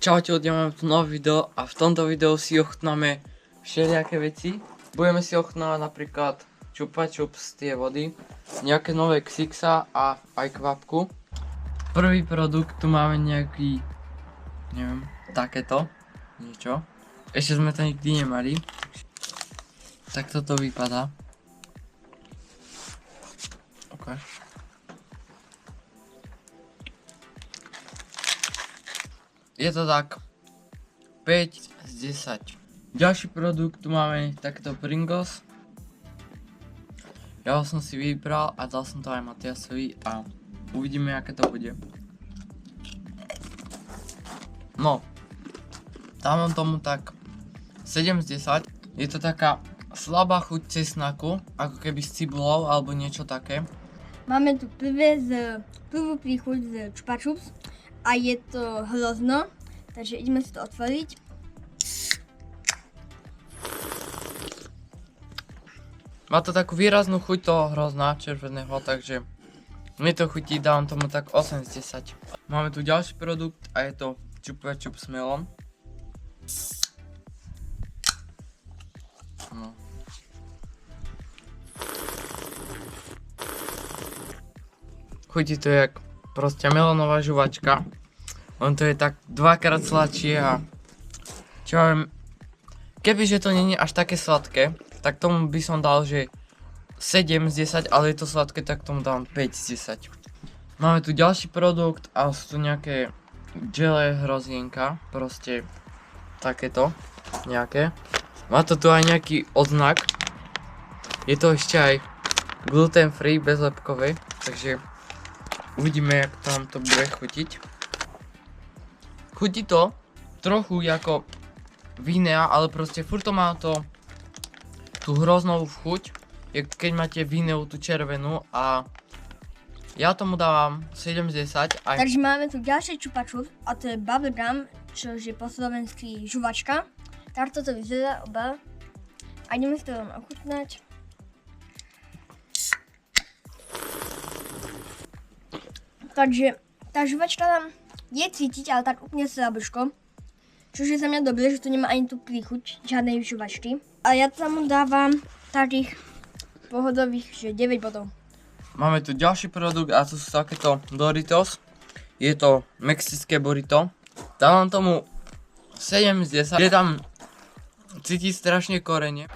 Čaute, máme tu nové video a v tomto videu si ochutnáme všelijaké veci. Budeme si ochutnávať napríklad čupa čups z tie vody, nejaké nové Xixa a aj kvapku. Prvý produkt, tu máme nejaký, neviem, takéto, niečo. Ešte sme to nikdy nemali. Tak toto vypadá. Okay. Je to tak 5 z 10. Ďalší produkt, tu máme takto Pringles. Ja ho som si vybral a dal som to aj Matiasovi a uvidíme, aké to bude. No, dávam tomu tak 7 z 10. Je to taká slabá chuť cesnaku, ako keby s cibulou alebo niečo také. Máme tu prvú príchuť z Chupa Chups a je to hrozno, takže ideme si to otvoriť. Má to takú výraznú chuť toho hrozna červeného, takže mne to chutí, dávam tomu tak 8 z 10. Máme tu ďalší produkt a je to Chupa Chups Melon. No. Chutí to jak proste melónová žuvačka. On to je tak dvakrát sladšie a čo viem, kebyže to nie je až také sladké, tak tomu by som dal, že 7 z 10, ale je to sladké, tak tomu dám 5 z 10. Máme tu ďalší produkt a sú tu nejaké gelé hrozienka, proste takéto nejaké. Má to tu aj nejaký odznak. Je to ešte aj gluten free, bezlepkové, takže uvidíme, jak tam to bude chutiť. Chutí to trochu ako Vinea, ale proste furt to má to tú hroznovú chuť, keď máte Vineu tú červenú a ja tomu dávam 7 z 10. Aj... Takže máme tu ďalšie Chupa Chups a to je Bubblegum, čo je po slovensky žuvačka. Takto to vyzerá oba. A ideme si to ochutnať. Takže tá žuvačka tam je cítiť, ale tak úplne slabško. Čože za mňa dobré, že tu nemá ani tú príchuť žiadnej žuvačky. A ja tam dávam takých pohodových, že 9 bodov. Máme tu ďalší produkt a to sú takéto Doritos. Je to mexické burrito. Dávam tomu 7 z 10. Je tam cítiť strašne korene.